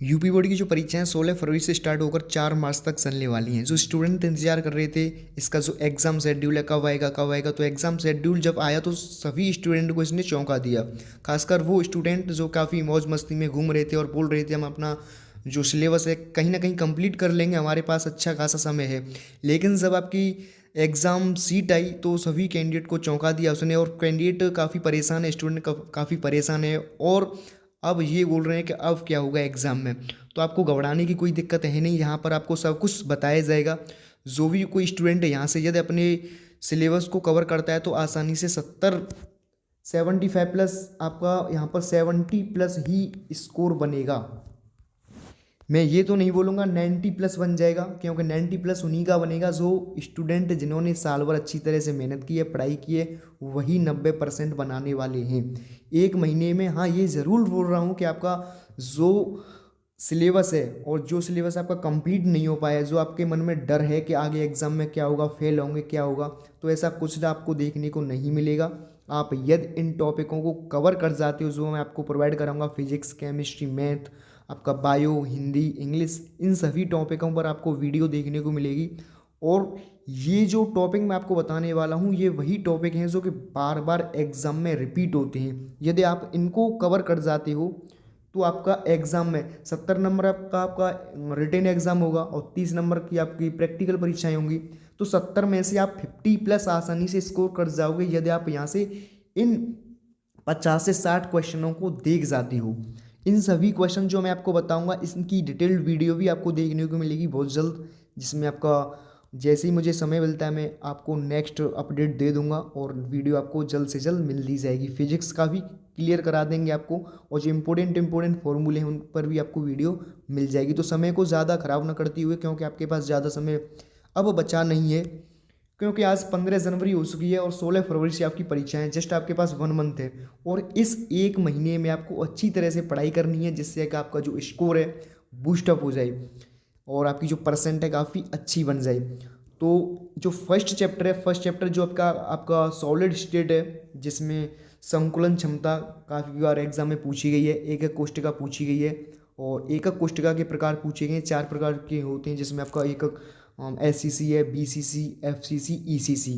UP board की जो परीक्षाएं 16 फरवरी से स्टार्ट होकर 4 मार्च तक चलने वाली हैं। जो स्टूडेंट इंतजार कर रहे थे इसका जो एग्ज़ाम शेड्यूल है कब आएगा, तो एग्ज़ाम शेड्यूल जब आया तो सभी स्टूडेंट को इसने चौंका दिया। खासकर वो स्टूडेंट जो काफ़ी मौज मस्ती में घूम रहे थे और बोल रहे थे हम अपना जो सिलेबस है कहीं ना कहीं कंप्लीट कर लेंगे, हमारे पास अच्छा खासा समय है। लेकिन जब आपकी एग्ज़ाम सीट आई तो सभी कैंडिडेट को चौंका दिया उसने, और कैंडिडेट काफ़ी परेशान है, स्टूडेंट काफ़ी परेशान है। और अब ये बोल रहे हैं कि अब क्या होगा एग्ज़ाम में। तो आपको घबराने की कोई दिक्कत है नहीं, यहाँ पर आपको सब कुछ बताया जाएगा। जो भी कोई स्टूडेंट है यहाँ से यदि अपने सिलेबस को कवर करता है तो आसानी से 75 प्लस आपका यहाँ पर 70 प्लस ही स्कोर बनेगा। मैं ये तो नहीं बोलूँगा 90 प्लस बन जाएगा, क्योंकि 90 प्लस उन्हीं का बनेगा जो स्टूडेंट जिन्होंने साल भर अच्छी तरह से मेहनत की है, पढ़ाई की है, वही 90% बनाने वाले हैं एक महीने में। हाँ, ये ज़रूर बोल रहा हूँ कि आपका जो सिलेबस है और जो सिलेबस आपका कंप्लीट नहीं हो पाया है, जो आपके मन में डर है कि आगे एग्ज़ाम में क्या होगा, फेल होंगे क्या होगा, तो ऐसा कुछ आपको देखने को नहीं मिलेगा। आप यदि इन टॉपिकों को कवर कर जाते हो जो मैं आपको प्रोवाइड कराऊंगा, फिजिक्स, केमिस्ट्री, मैथ, आपका बायो, हिंदी, इंग्लिश, इन सभी टॉपिकों पर आपको वीडियो देखने को मिलेगी। और ये जो टॉपिक मैं आपको बताने वाला हूँ ये वही टॉपिक हैं जो कि बार बार एग्ज़ाम में रिपीट होते हैं। यदि आप इनको कवर कर जाते हो तो आपका एग्ज़ाम में 70 नंबर आपका रिटेन एग्ज़ाम होगा और 30 नंबर की आपकी प्रैक्टिकल परीक्षाएं होंगी। तो 70 में से आप 50 प्लस आसानी से स्कोर कर जाओगे यदि आप यहाँ से इन 50 से 60 क्वेश्चनों को देख जाते हो। इन सभी क्वेश्चन जो मैं आपको बताऊंगा इसकी डिटेल्ड वीडियो भी आपको देखने को मिलेगी बहुत जल्द, जिसमें आपका जैसे ही मुझे समय मिलता है मैं आपको नेक्स्ट अपडेट दे दूंगा और वीडियो आपको जल्द से जल्द मिल दी जाएगी। फिजिक्स का भी क्लियर करा देंगे आपको, और जो इंपॉर्टेंट फॉर्मूले हैं उन पर भी आपको वीडियो मिल जाएगी। तो समय को ज़्यादा ख़राब ना करती हुए, क्योंकि आपके पास ज़्यादा समय अब बचा नहीं है, क्योंकि आज 15 जनवरी हो चुकी है और 16 फरवरी से आपकी परीक्षा है। जस्ट आपके पास 1 मंथ है और इस एक महीने में आपको अच्छी तरह से पढ़ाई करनी है, जिससे कि आपका जो स्कोर है बूस्टअप हो जाए और आपकी जो परसेंट है काफ़ी अच्छी बन जाए। तो जो फर्स्ट चैप्टर है, फर्स्ट चैप्टर जो आपका आपका सॉलिड स्टेट है, जिसमें संकुलन क्षमता काफ़ी बार एग्जाम में पूछी गई है, एक एक कोष्टिका पूछी गई है और एक एक कोष्टिका के प्रकार पूछे गए हैं। 4 प्रकार के होते हैं, जिसमें आपका एक SCC है, BCC, FCC, ECC।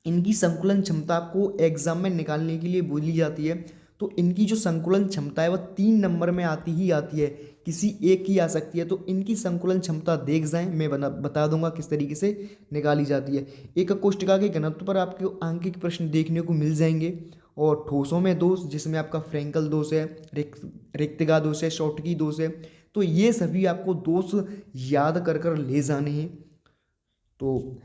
इनकी संकुलन क्षमता आपको एग्जाम में निकालने के लिए बोली जाती है। तो इनकी जो संकुलन क्षमता है वह 3 नंबर में आती ही आती है, किसी एक की आ सकती है। तो इनकी संकुलन क्षमता देख जाएं, मैं बता दूंगा किस तरीके से निकाली जाती है। एक कोष्टिका के घनत्व पर आपको आंकिक प्रश्न देखने को मिल जाएंगे और ठोसों में दोष, जिसमें आपका फ्रैंकल दोष है, रिक्तिका दोष है, शॉर्टकी दोष है। तो ये सभी आपको दोष याद कर कर ले जाने हैं। तो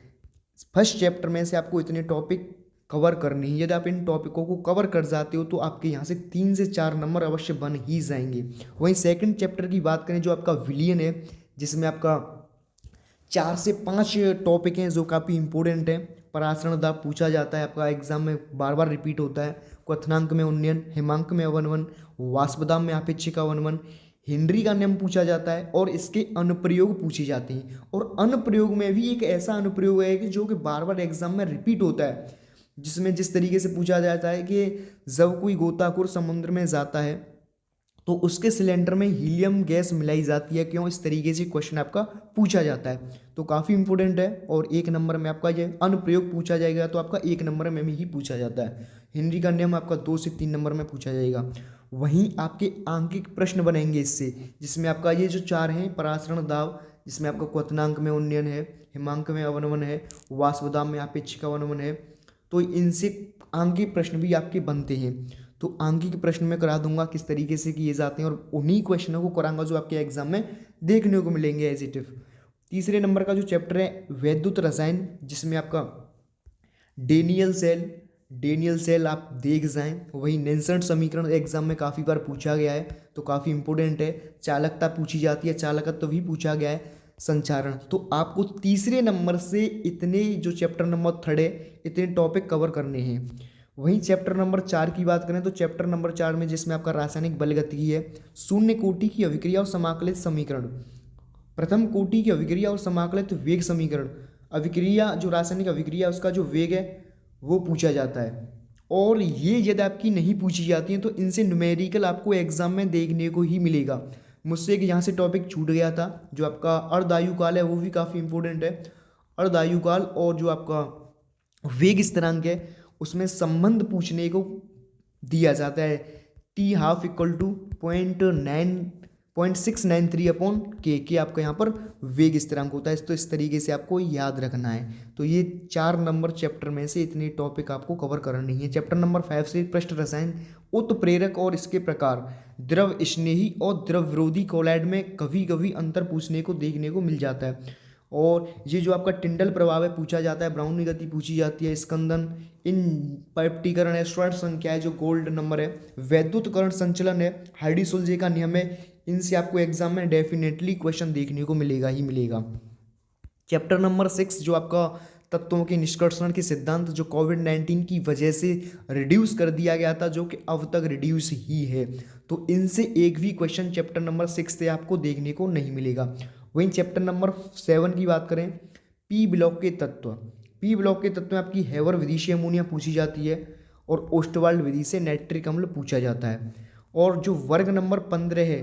फर्स्ट चैप्टर में से आपको इतने टॉपिक कवर करने हैं। यदि आप इन टॉपिकों को कवर कर जाते हो तो आपके यहाँ से 3 से 4 नंबर अवश्य बन ही जाएंगे। वहीं सेकंड चैप्टर की बात करें जो आपका विलियन है, जिसमें आपका 4 से 5 टॉपिक हैं जो काफ़ी इंपॉर्टेंट हैं। पराशरण दाब पूछा जाता है, आपका एग्जाम में बार बार रिपीट होता है। क्वथनांक में उन्नयन, हिमांक में अवनवन, वाष्पदाब में आपेक्षिक अवनवन, हेनरी का नियम पूछा जाता है और इसके अनुप्रयोग पूछे जाते हैं। और अनुप्रयोग में भी एक ऐसा अनुप्रयोग है कि जो कि बार बार एग्जाम में रिपीट होता है, जिसमें जिस तरीके से पूछा जाता है कि जब कोई गोताखोर समुद्र में जाता है तो उसके सिलेंडर में हीलियम गैस मिलाई जाती है क्यों, इस तरीके से क्वेश्चन आपका पूछा जाता है। तो काफ़ी इंपॉर्टेंट है और 1 नंबर में आपका ये अनुप्रयोग पूछा जाएगा तो आपका 1 नंबर में ही पूछा जाता है। हेनरी का नियम आपका 2 से 3 नंबर में पूछा जाएगा। वहीं आपके आंकिक प्रश्न बनेंगे इससे, जिसमें आपका ये जो 4 हैं, पराशरण दाब जिसमें आपका क्वथनांक में उन्नयन है, हिमांक में अवनमन है, वाष्पदाब में आपेक्षिक अवनमन है। तो इनसे आंकिक प्रश्न भी आपके बनते हैं। तो आंकिक प्रश्न में करा दूंगा किस तरीके से किए जाते हैं और उन्हीं क्वेश्चनों को कराऊंगा जो आपके एग्जाम में देखने को मिलेंगे एज इट इफ। तीसरे नंबर का जो चैप्टर है वैद्युत रसायन, जिसमें आपका डेनियल सेल आप देख जाएं। वही नेल्सन समीकरण एग्जाम में काफ़ी बार पूछा गया है तो काफ़ी इंपॉर्टेंट है। चालकता पूछी जाती है, चालकत्व भी पूछा गया है, संचारण। तो आपको तीसरे नंबर से इतने जो चैप्टर नंबर 3 है इतने टॉपिक कवर करने हैं। वहीं चैप्टर नंबर 4 की बात करें तो चैप्टर नंबर 4 में जिसमें आपका रासायनिक बलगतिकी है, शून्य कोटि की अभिक्रिया और समाकलित समीकरण, प्रथम कोटि की अभिक्रिया और समाकलित वेग समीकरण, अभिक्रिया जो रासायनिक अभिक्रिया उसका जो वेग है वो पूछा जाता है। और ये यदि आपकी नहीं पूछी जाती है तो इनसे न्यूमेरिकल आपको एग्जाम में देखने को ही मिलेगा। मुझसे एक यहाँ से टॉपिक छूट गया था, जो आपका अर्धआयुकाल है वो भी काफ़ी इंपॉर्टेंट है। अर्धआयुकाल और जो आपका वेग स्थिरांक है उसमें संबंध पूछने को दिया जाता है, T½ = 0.693 अपॉन के आपका यहाँ पर वेग स्थिरांक होता है। तो इस तरीके से आपको याद रखना है। तो ये 4 नंबर चैप्टर में से इतने टॉपिक आपको कवर करनी है। चैप्टर नंबर 5 से पृष्ठ रसायन, उत्प्रेरक और इसके प्रकार, द्रव स्नेही और द्रव विरोधी कोलॉइड में कभी कभी अंतर पूछने को देखने को मिल जाता है। और ये जो आपका टिंडल प्रभाव है पूछा जाता है, ब्राउनी गति पूछी जाती है, स्कंदन, इन पैप्टीकरण है, श्वार्ट संख्या है जो गोल्ड नंबर है, वैद्युतकरण संचलन है, हाइडी-सोल्जे का नियम है। इनसे आपको एग्जाम में डेफिनेटली क्वेश्चन देखने को मिलेगा ही मिलेगा। चैप्टर नंबर 6 जो आपका तत्वों के निष्कर्षण के सिद्धांत, जो कोविड-19 की वजह से रिड्यूस कर दिया गया था, जो कि अब तक रिड्यूस ही है। तो इनसे एक भी क्वेश्चन चैप्टर नंबर 6 से आपको देखने को नहीं मिलेगा। वहीं चैप्टर नंबर 7 की बात करें, पी ब्लॉक के तत्व। पी ब्लॉक के तत्व में आपकी हेवर विधि से अमोनिया पूछी जाती है और ओस्टवाल्ड विधि से नाइट्रिक अम्ल पूछा जाता है। और जो वर्ग नंबर 15 है,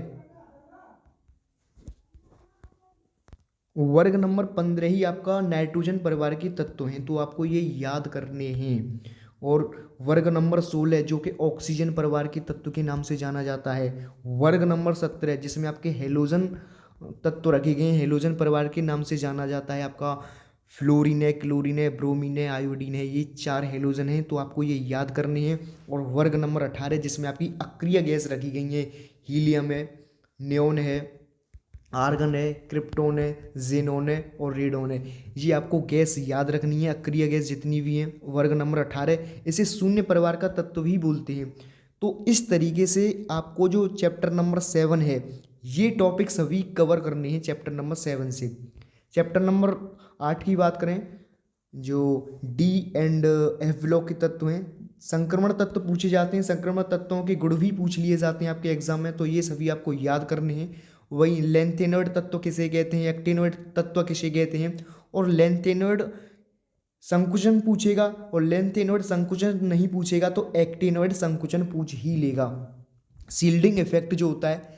वर्ग नंबर 15 ही आपका नाइट्रोजन परिवार के तत्व हैं, तो आपको ये याद करने हैं। और वर्ग नंबर 16 जो कि ऑक्सीजन परिवार के तत्व के नाम से जाना जाता है। वर्ग नंबर 17 जिसमें आपके हेलोजन तत्व रखे गए हैं, हेलोजन परिवार के नाम से जाना जाता है आपका फ्लोरीन है, क्लोरीन है, ब्रोमीन है, आयोडीन है, ये 4 हेलोजन हैं, तो आपको ये याद करने हैं। और वर्ग नंबर 18 जिसमें आपकी अक्रिय गैस रखी गई है, हीलियम है, नियोन है, आर्गन है, क्रिप्टोन है, जेनोन है और रेडोन है। ये आपको गैस याद रखनी है, अक्रिय गैस जितनी भी हैं। वर्ग नंबर 18 इसे शून्य परिवार का तत्व भी बोलते हैं। तो इस तरीके से आपको जो चैप्टर नंबर 7 है ये टॉपिक सभी कवर करने हैं चैप्टर नंबर 7 से। चैप्टर नंबर 8 की बात करें, जो डी एंड एफ ब्लॉक के तत्व हैं, संक्रमण तत्व पूछे जाते हैं, संक्रमण तत्वों के गुण भी पूछ लिए जाते हैं आपके एग्जाम में, तो ये सभी आपको याद करने हैं। वही लेंथेनॉइड तत्व किसे कहते हैं, एक्टिनॉइड तत्व किसे कहते हैं, और लेंथेनॉइड संकुचन पूछेगा और लेंथेनॉइड संकुचन नहीं पूछेगा तो एक्टिनॉइड संकुचन पूछ ही लेगा। शील्डिंग इफेक्ट जो होता है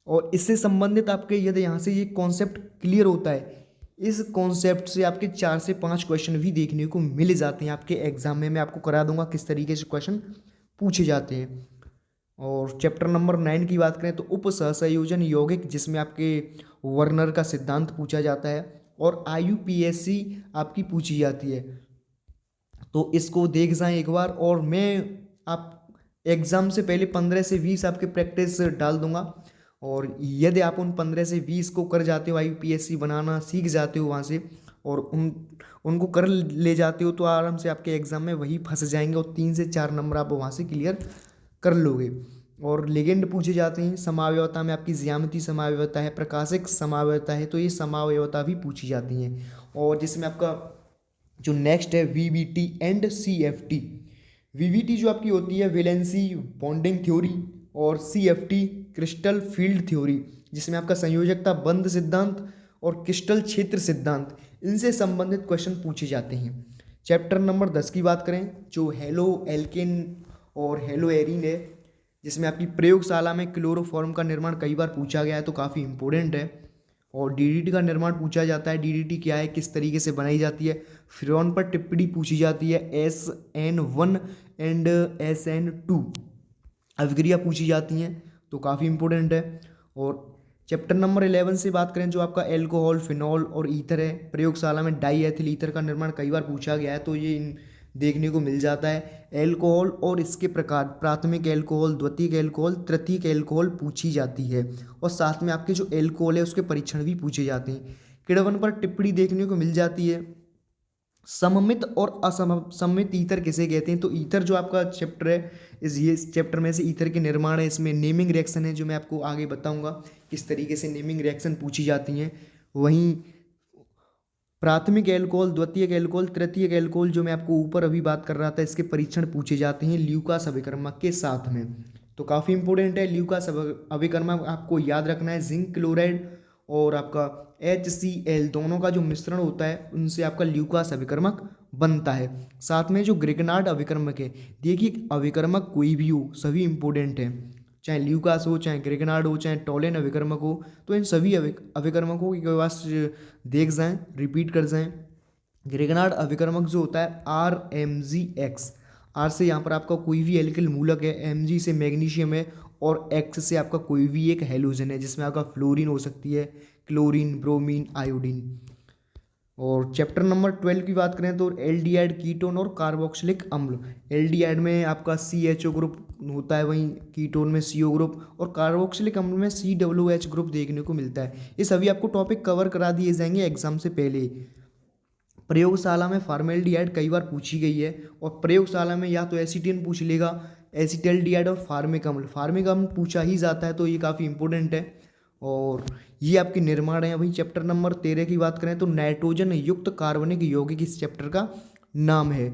और इससे संबंधित आपके यदि यहाँ से ये कॉन्सेप्ट क्लियर होता है, इस कॉन्सेप्ट से आपके 4 से 5 क्वेश्चन भी देखने को मिल जाते हैं आपके एग्जाम में। मैं आपको करा दूंगा किस तरीके से क्वेश्चन पूछे जाते हैं। और चैप्टर नंबर 9 की बात करें तो उप सहसंयोजन यौगिक, जिसमें आपके वर्नर का सिद्धांत पूछा जाता है और IUPAC आपकी पूछी जाती है। तो इसको देख जाएं एक बार, और मैं आप एग्ज़ाम से पहले 15 से 20 आपके प्रैक्टिस डाल दूंगा। और यदि आप उन 15 से 20 को कर जाते हो, IUPAC बनाना सीख जाते हो वहाँ से, और उनको कर ले जाते हो, तो आराम से आपके एग्ज़ाम में वही फंस जाएंगे और 3 से 4 नंबर आप वहाँ से क्लियर कर लोगे। और लिगेंड पूछे जाते हैं, समावयवता में आपकी ज्यामिति समावयवता है, प्रकाशिक समावयवता है, तो ये समावयवता भी पूछी जाती हैं। और जिसमें आपका जो नेक्स्ट है VBT एंड CFT। VBT जो आपकी होती है वैलेंसी बॉन्डिंग थ्योरी, और CFT क्रिस्टल फील्ड थ्योरी, जिसमें आपका संयोजकता बंध सिद्धांत और क्रिस्टल क्षेत्र सिद्धांत, इनसे संबंधित क्वेश्चन पूछे जाते हैं। चैप्टर नंबर 10 की बात करें, जो हेलो एल्केन और हेलो एरीन है, जिसमें आपकी प्रयोगशाला में क्लोरोफॉर्म का निर्माण कई बार पूछा गया है, तो काफ़ी इंपॉर्टेंट है। और DDT का निर्माण पूछा जाता है, DDT क्या है, किस तरीके से बनाई जाती है। फ्रेऑन पर टिप्पणी पूछी जाती है, SN1 एंड SN2 अभिक्रिया पूछी जाती हैं, तो काफ़ी इंपॉर्टेंट है। और चैप्टर नंबर 11 से बात करें, जो आपका एल्कोहल, फिनॉल और ईथर है, प्रयोगशाला में डाई एथिल ईथर का निर्माण कई बार पूछा गया है, तो ये देखने को मिल जाता है। एल्कोहल और इसके प्रकार, प्राथमिक एल्कोहल, द्वितीयक एल्कोहल, तृतीयक एल्कोहल पूछी जाती है। और साथ में आपके जो एल्कोहल है उसके परीक्षण भी पूछे जाते हैं। किण्वन पर टिप्पणी देखने को मिल जाती है। सममित और असममित ईथर किसे कहते हैं, तो ईथर जो आपका चैप्टर है, इस चैप्टर में से ईथर के निर्माण है, इसमें नेमिंग रिएक्शन है, जो मैं आपको आगे बताऊंगा किस तरीके से नेमिंग रिएक्शन पूछी जाती हैं। वहीं प्राथमिक एल्कोहल, द्वितीयक एल्कोहल, तृतीयक एल्कोहल, जो मैं आपको ऊपर अभी बात कर रहा था, इसके परीक्षण पूछे जाते हैं ल्यूकास अभिकर्मक के साथ में, तो काफ़ी इंपॉर्टेंट है। ल्यूकास अभिकर्मक आपको याद रखना है। जिंक क्लोराइड और आपका HCl दोनों का जो मिश्रण होता है, उनसे आपका ल्यूकास अभिकर्मक बनता है। साथ में जो ग्रिगनार्ड अभिकर्मक है, देखिए अभिकर्मक कोई भी हो, सभी इंपॉर्टेंट है। चाहे ल्यूकास हो, चाहे ग्रेगनार्ड हो, चाहे टोलेन अभिकर्मक हो, तो इन सभी अभिकर्मकों की पास देख जाएं, रिपीट कर जाएं। ग्रेगनार्ड अभिकर्मक जो होता है RMgX, आर से यहाँ पर आपका कोई भी एल्किल मूलक है, Mg से मैग्नीशियम है, और X से आपका कोई भी एक हैलोजन है, जिसमें आपका फ्लोरीन हो सकती है, क्लोरीन, ब्रोमीन, आयोडीन। और चैप्टर नंबर 12 की बात करें तो एल्डिहाइड कीटोन और कार्बोक्सिलिक अम्ल। एल्डिहाइड में आपका CHO ग्रुप होता है, वहीं कीटोन में CO ग्रुप, और कार्बोक्सिलिक अम्ल में COOH ग्रुप देखने को मिलता है। ये सभी आपको टॉपिक कवर करा दिए जाएंगे एग्जाम से पहले। प्रयोगशाला में फॉर्मेल्डिहाइड कई बार पूछी गई है, और प्रयोगशाला में या तो एसीटेन पूछ लेगा, एसिटल्डिहाइड और फार्मिक अम्ल, पूछा ही जाता है, तो ये काफ़ी इंपॉर्टेंट है। और ये आपके निर्माण है। वही चैप्टर नंबर 13 की बात करें तो नाइट्रोजन युक्त कार्बनिक यौगिक इस चैप्टर का नाम है।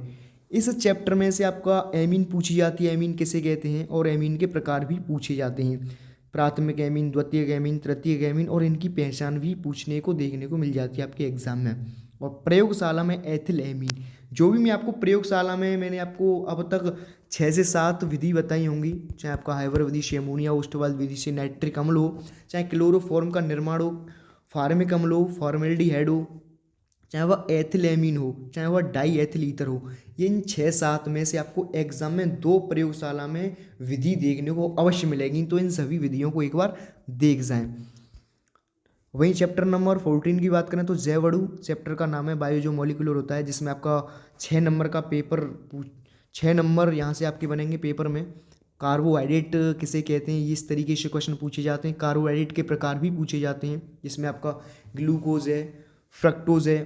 इस चैप्टर में से आपका एमीन पूछी जाती है, एमीन किसे कहते हैं, और एमीन के प्रकार भी पूछे जाते हैं। प्राथमिक एमीन, द्वितीयक एमीन, तृतीयक एमीन, और इनकी पहचान भी पूछने को देखने को मिल जाती है आपके एग्जाम में। और प्रयोगशाला में एथिल एमीन, जो भी मैं आपको प्रयोगशाला में मैंने आपको अब तक 6 से 7 विधि बताई होंगी, चाहे आपका हाइवर विधि से अमोनिया ओस्टवाल विधि से नाइट्रिक अम्ल हो, चाहे क्लोरोफॉर्म का निर्माण हो, फार्मिक अम्ल हो, फॉर्मेल्डिहाइड हो, चाहे वह एथिलेमीन हो, चाहे वह डाई एथिल ईथर हो, ये इन 6-7 में से आपको एग्जाम में 2 प्रयोगशाला में विधि देखने को अवश्य मिलेगी, तो इन सभी विधियों को एक बार देख जाएं। वहीं चैप्टर नंबर 14 की बात करें तो जैवअणु चैप्टर का नाम है, बायो जो मॉलिक्यूलर होता है, जिसमें आपका 6 नंबर का पेपर 6 नंबर यहाँ से आपके बनेंगे पेपर में। कार्बोहाइड्रेट किसे कहते हैं, ये इस तरीके से क्वेश्चन पूछे जाते हैं। कार्बोहाइड्रेट के प्रकार भी पूछे जाते हैं, जिसमें आपका ग्लूकोज है, फ्रक्टोज है,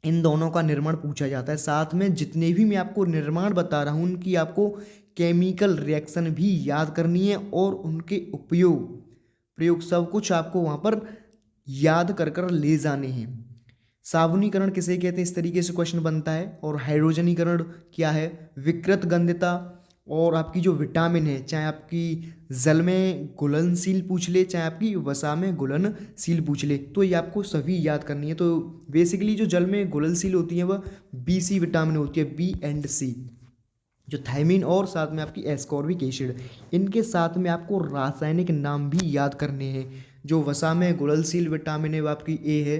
इन दोनों का निर्माण पूछा जाता है। साथ में जितने भी मैं आपको निर्माण बता रहा हूँ उनकी आपको केमिकल रिएक्शन भी याद करनी है, और उनके उपयोग प्रयोग सब कुछ आपको वहाँ पर याद कर कर ले जाने हैं। साबुनीकरण किसे कहते हैं, इस तरीके से क्वेश्चन बनता है। और हाइड्रोजनीकरण क्या है, विकृत गंधता, और आपकी जो विटामिन है, चाहे आपकी जल में घुलनशील पूछ ले, चाहे आपकी वसा में घुलनशील पूछ ले, तो ये आपको सभी याद करनी है। तो बेसिकली जो जल में घुलनशील होती है वह BC विटामिन होती है, B एंड C, जो थायमिन, और साथ में आपकी एस्कॉर्बिक एसिड। इनके साथ में आपको रासायनिक नाम भी याद करने हैं। जो वसा में घुलनशील विटामिन है वो आपकी A है,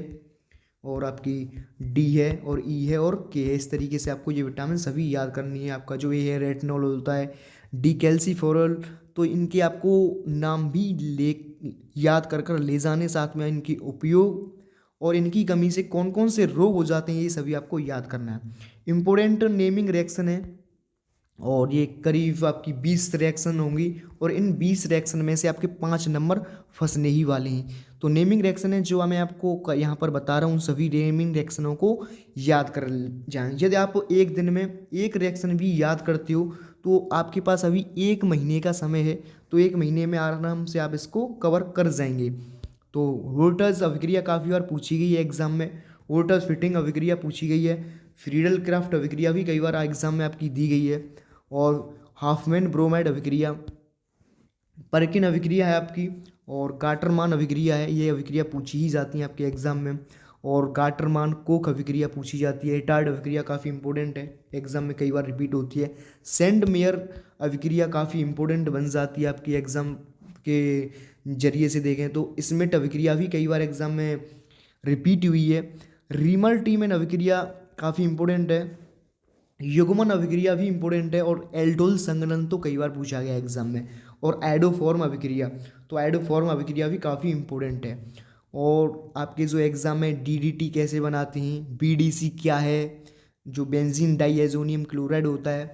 और आपकी D है, और E है, और K है। इस तरीके से आपको ये विटामिन सभी याद करनी है। आपका जो A है रेटिनॉल होता है, D कैल्सीफेरॉल, तो इनके आपको नाम भी याद कर कर ले जाने, साथ में इनकी उपयोग और इनकी कमी से कौन कौन से रोग हो जाते हैं, ये सभी आपको याद करना है। इम्पोर्टेंट नेमिंग रिएक्शन है, और ये करीब आपकी 20 रिएक्शन होंगी, और इन 20 रिएक्शन में से आपके 5 नंबर फंसने ही वाले हैं। तो नेमिंग रिएक्शन है जो मैं आपको यहाँ पर बता रहा हूँ, सभी नेमिंग रिएक्शनों को याद कर जाएं। यदि आप एक दिन में एक रिएक्शन भी याद करते हो तो आपके पास अभी 1 महीने का समय है, तो 1 महीने में आराम से आप इसको कवर कर जाएंगे। तो वोल्टर्स अभिक्रिया काफ़ी बार पूछी गई है एग्जाम में, वोल्टर्स फिटिंग अभिक्रिया पूछी गई है, फ्रीडल क्राफ्ट अभिक्रिया भी कई बार एग्जाम में आपकी दी गई है, और हाफमैन ब्रोमाइड अभिक्रिया, परकिन अभिक्रिया है आपकी, और गाटरमान अभिक्रिया है, ये अभिक्रिया पूछी ही जाती है आपके एग्जाम में। और गाटरमान कोक अभिक्रिया पूछी जाती है। इटार्ड अभिक्रिया काफ़ी इंपॉर्टेंट है, एग्जाम में कई बार रिपीट होती है। सेंड मेयर अभिक्रिया काफ़ी इंपॉर्टेंट बन जाती है आपकी एग्जाम के जरिए से देखें तो। स्मिट अभिक्रिया भी कई बार एग्जाम में रिपीट हुई है। रीमल टीमन अभिक्रिया काफ़ी इंपॉर्टेंट है। युग्मन अभिक्रिया भी इंपॉर्टेंट है, और एल्डोल संघनन तो कई बार पूछा गया एग्जाम में। और एडोफॉर्म अभिक्रिया, तो एडोफॉर्म अभिक्रिया भी काफ़ी इंपॉर्टेंट है। और आपके जो एग्जाम में DDT कैसे बनाते हैं, BDC क्या है, जो बेंजीन डाइएजोनियम क्लोराइड होता है,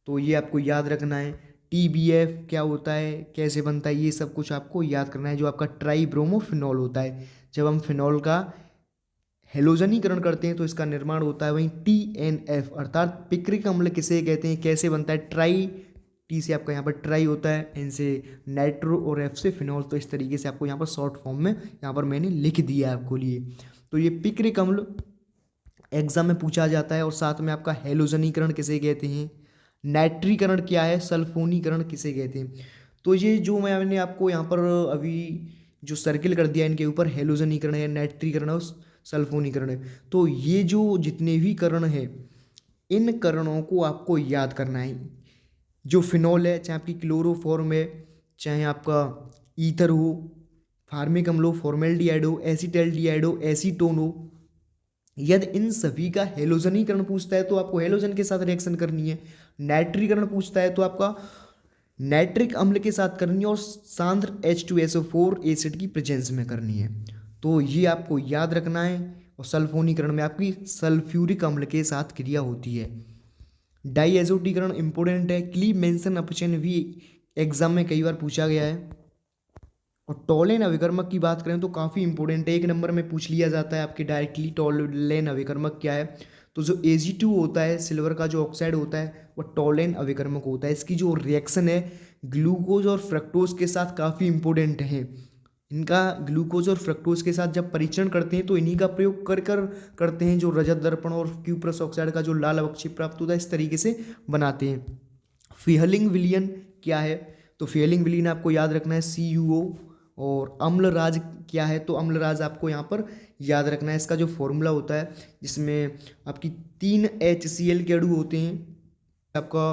तो ये आपको याद रखना है। TBF क्या होता है, कैसे बनता है, ये सब कुछ आपको याद करना है। जो आपका ट्राइब्रोमोफिनॉल होता है, जब हम फिनॉल का हेलोजनीकरण करते हैं तो इसका निर्माण होता है। वहीं TNF अर्थात पिक्रिक अम्ल किसे कहते हैं, कैसे बनता है, ट्राई, T से आपका यहाँ पर ट्राई होता है, N से नाइट्रो, और F से फिनॉल। तो इस तरीके से आपको यहाँ पर शॉर्ट फॉर्म में यहाँ पर मैंने लिख दिया है आपको लिए। तो ये पिक्रिक अम्ल एग्जाम में पूछा जाता है। और साथ में आपका हेलोजनीकरण किसे कहते हैं, नाइट्रीकरण क्या है, सल्फोनीकरण किसे कहते हैं। तो ये जो मैंने आपको यहाँ पर अभी जो सर्किल कर दिया इनके ऊपर, हेलोजनीकरण है, नाइट्रीकरण है, सल्फोनीकरण है। तो ये जो जितने भी करण है, इन करणों को आपको याद करना है। जो फिनॉल है, चाहे आपकी क्लोरोफॉर्म है, चाहे आपका ईथर हो, फार्मिक अम्ल हो, फॉर्मेल्डिहाइड हो, एसीटल्डिहाइड हो, एसीटोन हो, यदि इन सभी का हेलोजनीकरण पूछता है तो आपको हेलोजन के साथ रिएक्शन करनी है। नाइट्रीकरण पूछता है तो आपका नाइट्रिक अम्ल के साथ करनी है और सांद्र H2SO4 एसिड की प्रेजेंस में करनी है। तो ये आपको याद रखना है। और सल्फोनीकरण में आपकी सल्फ्यूरिक अम्ल के साथ क्रिया होती है। डाईएजोटीकरण इंपोर्टेंट है। क्लीव मेंशन अपचयन भी एग्जाम में कई बार पूछा गया है। और टोलेन अभिकर्मक की बात करें तो काफ़ी इंपॉर्टेंट है, 1 नंबर में पूछ लिया जाता है आपके डायरेक्टली। टोलेन अभिकर्मक क्या है? तो जो Ag2 होता है, सिल्वर का जो ऑक्साइड होता है, वो टोलेन अभिकर्मक होता है। इसकी जो रिएक्शन है ग्लूकोज और फ्रक्टोज के साथ काफ़ी इंपॉर्टेंट है। इनका ग्लूकोज और फ्रक्टोज के साथ जब परीक्षण करते हैं तो इन्हीं का प्रयोग कर करते हैं, जो रजत दर्पण और क्यूप्रस ऑक्साइड का जो लाल अवक्षेप प्राप्त होता है, इस तरीके से बनाते हैं। फिहलिंग विलियन क्या है? तो फिहलिंग विलियन आपको याद रखना है CuO। और अम्लराज क्या है? तो अम्लराज आपको यहाँ पर याद रखना है। इसका जो फॉर्मूला होता है जिसमें आपकी 3 HCl के अणु होते हैं, आपका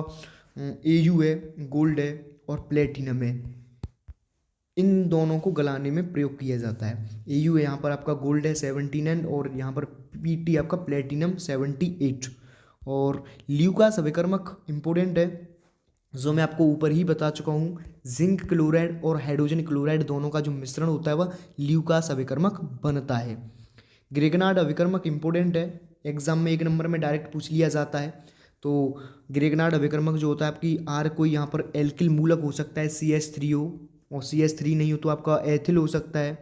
Au है, गोल्ड है और प्लेटिनम है। इन दोनों को गलाने में प्रयोग किया जाता है। Au यहाँ पर आपका गोल्ड है 79 और यहाँ पर Pt आपका प्लेटिनम 78। और ल्यूकास अभिकर्मक इंपोर्टेंट है, जो मैं आपको ऊपर ही बता चुका हूँ। जिंक क्लोराइड और हाइड्रोजन क्लोराइड दोनों का जो मिश्रण होता है वह ल्यूकास अभिकर्मक बनता है। ग्रेगनार्ड अभिकर्मक इंपोर्टेंट है, एग्जाम में 1 नंबर में डायरेक्ट पूछ लिया जाता है। तो ग्रेगनार्ड अभिकर्मक जो होता है आपकी आर कोई यहाँ पर एल्किल मूलक हो सकता है CH3 हो, और CH3 नहीं हो तो आपका एथिल हो सकता है,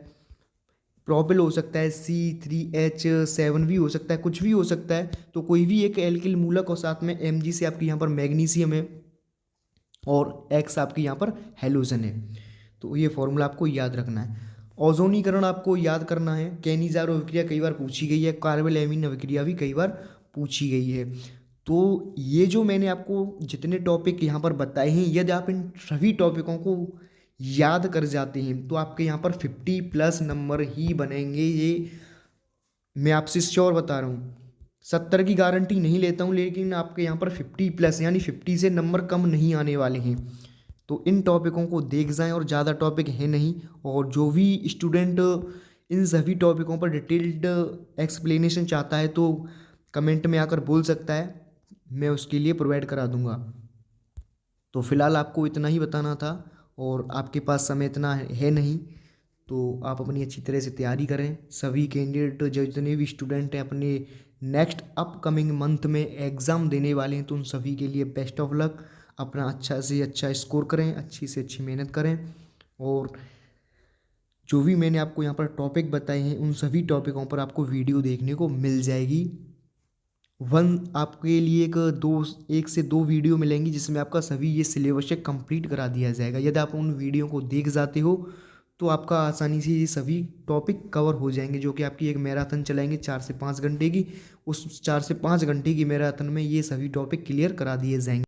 प्रोपिल हो सकता है, C3H7 भी हो सकता है, कुछ भी हो सकता है। तो कोई भी एक एल्किल मूलक और साथ में Mg से आपकी यहाँ पर मैग्नीशियम है और X आपकी यहाँ पर हेलोजन है। तो ये फॉर्मूला आपको याद रखना है। ओजोनीकरण आपको याद करना है। कैनिज़ारो अभिक्रिया कई बार पूछी गई है, कार्बल एमीन अभिक्रिया भी कई बार पूछी गई है। तो ये जो मैंने आपको जितने टॉपिक यहाँ पर बताए हैं, यदि आप इन सभी टॉपिकों को याद कर जाते हैं तो आपके यहाँ पर 50+ नंबर ही बनेंगे। ये मैं आपसे श्योर बता रहा हूँ, 70 की गारंटी नहीं लेता हूँ, लेकिन आपके यहाँ पर 50+ यानी 50 से नंबर कम नहीं आने वाले हैं। तो इन टॉपिकों को देख जाएं, और ज़्यादा टॉपिक है नहीं। और जो भी स्टूडेंट इन सभी टॉपिकों पर डिटेल्ड एक्सप्लेनेशन चाहता है तो कमेंट में आकर बोल सकता है, मैं उसके लिए प्रोवाइड करा दूंगा। तो फिलहाल आपको इतना ही बताना था, और आपके पास समय इतना है नहीं, तो आप अपनी अच्छी तरह से तैयारी करें। सभी कैंडिडेट जो जितने भी स्टूडेंट हैं अपने नेक्स्ट अपकमिंग मंथ में एग्ज़ाम देने वाले हैं, तो उन सभी के लिए बेस्ट ऑफ लक। अपना अच्छा से अच्छा स्कोर करें, अच्छी से अच्छी मेहनत करें। और जो भी मैंने आपको यहाँ पर टॉपिक बताए हैं उन सभी टॉपिकों पर आपको वीडियो देखने को मिल जाएगी। आपके लिए एक से दो वीडियो मिलेंगी जिसमें आपका सभी ये सिलेबस कंप्लीट करा दिया जाएगा। यदि आप उन वीडियो को देख जाते हो तो आपका आसानी से ये सभी टॉपिक कवर हो जाएंगे, जो कि आपकी एक मैराथन चलाएंगे 4 से 5 घंटे की। उस 4 से 5 घंटे की मैराथन में ये सभी टॉपिक क्लियर करा दिए जाएंगे।